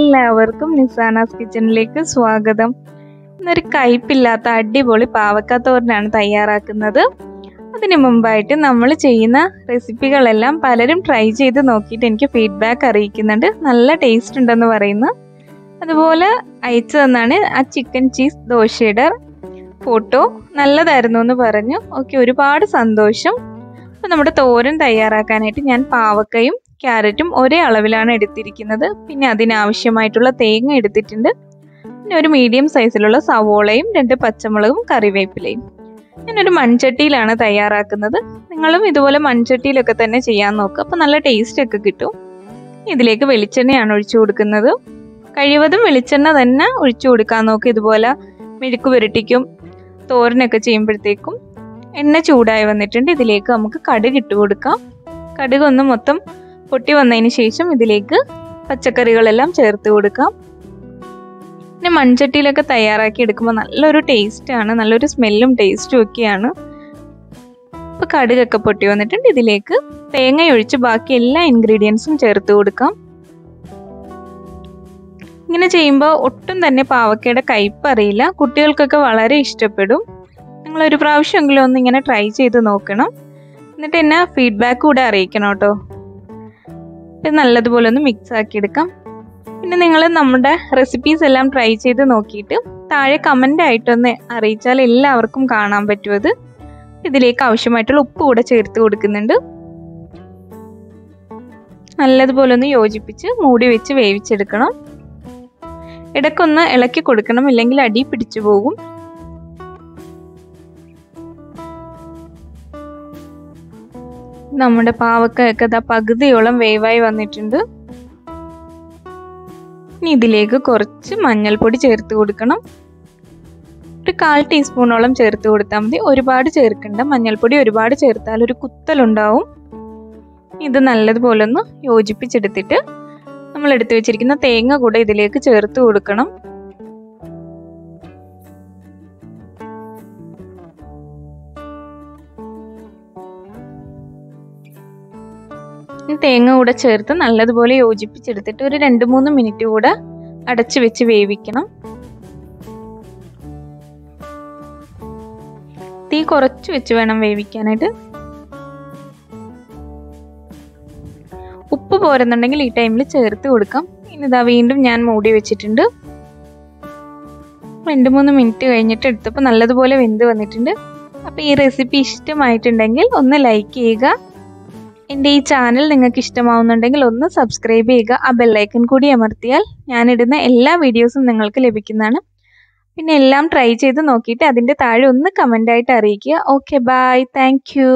എല്ലാവർക്കും നിസാനാസ് കിച്ചണിലേക്ക് സ്വാഗതം. ഇന്നൊരു കയ്പില്ലാത്ത അടിപൊളി പാവക്ക തോരനാണ് തയ്യാറാക്കുന്നത്. അതിനു മുമ്പായിട്ട് നമ്മൾ ചെയ്യുന്ന റെസിപ്പികളെല്ലാം പലരും ട്രൈ ചെയ്ത് നോക്കിയിട്ട് എനിക്ക് ഫീഡ്ബാക്ക് അറിയിക്കുന്നുണ്ട്. നല്ല ടേസ്റ്റ് ഉണ്ടെന്ന് പറയുന്നു. അതുപോലെ അയച്ചു തന്നാണ് ആ ചിക്കൻ ചീസ് ദോശയുടെ ഫോട്ടോ. നല്ലതായിരുന്നു എന്ന് പറഞ്ഞു. ഓക്കെ, ഒരുപാട് സന്തോഷം. അപ്പോൾ നമ്മുടെ തോരൻ തയ്യാറാക്കാനായിട്ട് ഞാൻ പാവക്കയും ക്യാരറ്റും ഒരേ അളവിലാണ് എടുത്തിരിക്കുന്നത്. പിന്നെ അതിനാവശ്യമായിട്ടുള്ള തേങ്ങ എടുത്തിട്ടുണ്ട്. പിന്നെ ഒരു മീഡിയം സൈസിലുള്ള സവോളയും 2 പച്ചമുളകും കറിവേപ്പിലയും. ഞാനൊരു മൺചട്ടിയിലാണ് തയ്യാറാക്കുന്നത്. നിങ്ങളും ഇതുപോലെ മൺചട്ടിയിലൊക്കെ തന്നെ ചെയ്യാൻ നോക്കുക. അപ്പോൾ നല്ല ടേസ്റ്റ് ഒക്കെ കിട്ടും. ഇതിലേക്ക് വെളിച്ചെണ്ണയാണ് ഒഴിച്ചു കൊടുക്കുന്നത്. കഴിവതും വെളിച്ചെണ്ണ തന്നെ ഒഴിച്ചു കൊടുക്കാൻ നോക്കുക. ഇതുപോലെ മെഴുക്ക് പുരട്ടിക്കും തോരനൊക്കെ ചെയ്യുമ്പോഴത്തേക്കും എണ്ണ ചൂടായി വന്നിട്ടുണ്ട്. ഇതിലേക്ക് നമുക്ക് കടുക് ഇട്ട് കൊടുക്കാം. കടുക് ഒന്ന് മൊത്തം പൊട്ടി വന്നതിന് ശേഷം ഇതിലേക്ക് പച്ചക്കറികളെല്ലാം ചേർത്ത് കൊടുക്കാം. പിന്നെ മൺചട്ടിയിലൊക്കെ തയ്യാറാക്കി എടുക്കുമ്പോൾ നല്ലൊരു ടേസ്റ്റാണ്, നല്ലൊരു സ്മെല്ലും ടേസ്റ്റും ഒക്കെയാണ്. ഇപ്പോൾ കടുകൊക്കെ പൊട്ടി വന്നിട്ടുണ്ട്. ഇതിലേക്ക് തേങ്ങ ഒഴിച്ച് ബാക്കി എല്ലാ ഇൻഗ്രീഡിയൻസും ചേർത്ത് കൊടുക്കാം. ഇങ്ങനെ ചെയ്യുമ്പോൾ ഒട്ടും തന്നെ പാവക്കയുടെ കയ്പ്പ് അറിയില്ല. കുട്ടികൾക്കൊക്കെ വളരെ ഇഷ്ടപ്പെടും. നിങ്ങളൊരു പ്രാവശ്യമെങ്കിലും ഒന്ന് ഇങ്ങനെ ട്രൈ ചെയ്ത് നോക്കണം. എന്നിട്ട് എന്നെ ഫീഡ്ബാക്ക് കൂടെ അറിയിക്കണം കേട്ടോ. ഇത് നല്ലതുപോലെ ഒന്ന് മിക്സ് ആക്കി എടുക്കാം. പിന്നെ നിങ്ങൾ നമ്മുടെ റെസിപ്പീസ് എല്ലാം ട്രൈ ചെയ്ത് നോക്കിയിട്ട് താഴെ കമൻ്റ് ആയിട്ടൊന്ന് അറിയിച്ചാൽ എല്ലാവർക്കും കാണാൻ പറ്റുമത്. ഇതിലേക്ക് ആവശ്യമായിട്ടുള്ള ഉപ്പ് കൂടെ ചേർത്ത് കൊടുക്കുന്നുണ്ട്. നല്ലതുപോലെ ഒന്ന് യോജിപ്പിച്ച് മൂടി വെച്ച് വേവിച്ചെടുക്കണം. ഇടയ്ക്കൊന്ന് ഇളക്കി കൊടുക്കണം, ഇല്ലെങ്കിൽ അടി പിടിച്ചു പോകും. നമ്മുടെ പാവക്കയൊക്കെ പകുതിയോളം വേവായി വന്നിട്ടുണ്ട്. ഇനി ഇതിലേക്ക് കുറച്ച് മഞ്ഞൾപ്പൊടി ചേർത്ത് കൊടുക്കണം. ഒരു 1/4 ടീസ്പൂണോളം ചേർത്ത് കൊടുത്താൽ മതി. ഒരുപാട് ചേർക്കണ്ട. മഞ്ഞൾപ്പൊടി ഒരുപാട് ചേർത്താൽ ഒരു കുത്തലുണ്ടാവും. ഇത് നല്ലതുപോലെ ഒന്ന് യോജിപ്പിച്ചെടുത്തിട്ട് നമ്മൾ എടുത്തു വെച്ചിരിക്കുന്ന തേങ്ങ കൂടെ ഇതിലേക്ക് ചേർത്ത് കൊടുക്കണം. തേങ്ങ കൂടെ ചേർത്ത് നല്ലതുപോലെ യോജിപ്പിച്ചെടുത്തിട്ട് ഒരു 2-3 മിനിറ്റ് കൂടെ അടച്ചു വെച്ച് വേവിക്കണം. തീ കുറച്ച് വെച്ച് വേണം വേവിക്കാനായിട്ട്. ഉപ്പ് പോരുന്നുണ്ടെങ്കിൽ ഈ ടൈമിൽ ചേർത്ത് കൊടുക്കാം. ഇനിതാ വീണ്ടും ഞാൻ മൂടി വെച്ചിട്ടുണ്ട്. 2-3 മിനിറ്റ് കഴിഞ്ഞിട്ട് എടുത്തപ്പോൾ നല്ലതുപോലെ വെന്ത് വന്നിട്ടുണ്ട്. അപ്പോൾ ഈ റെസിപ്പി ഇഷ്ടമായിട്ടുണ്ടെങ്കിൽ ഒന്ന് ലൈക്ക് ചെയ്യുക. എൻ്റെ ഈ ചാനൽ നിങ്ങൾക്ക് ഇഷ്ടമാവുന്നുണ്ടെങ്കിൽ ഒന്ന് സബ്സ്ക്രൈബ് ചെയ്യുക. ആ ബെല്ലൈക്കൺ കൂടി അമർത്തിയാൽ ഞാനിടുന്ന എല്ലാ വീഡിയോസും നിങ്ങൾക്ക് ലഭിക്കുന്നതാണ്. പിന്നെ എല്ലാം ട്രൈ ചെയ്ത് നോക്കിയിട്ട് അതിൻ്റെ താഴെ ഒന്ന് കമൻ്റായിട്ട് അറിയിക്കുക. Okay, bye, thank U.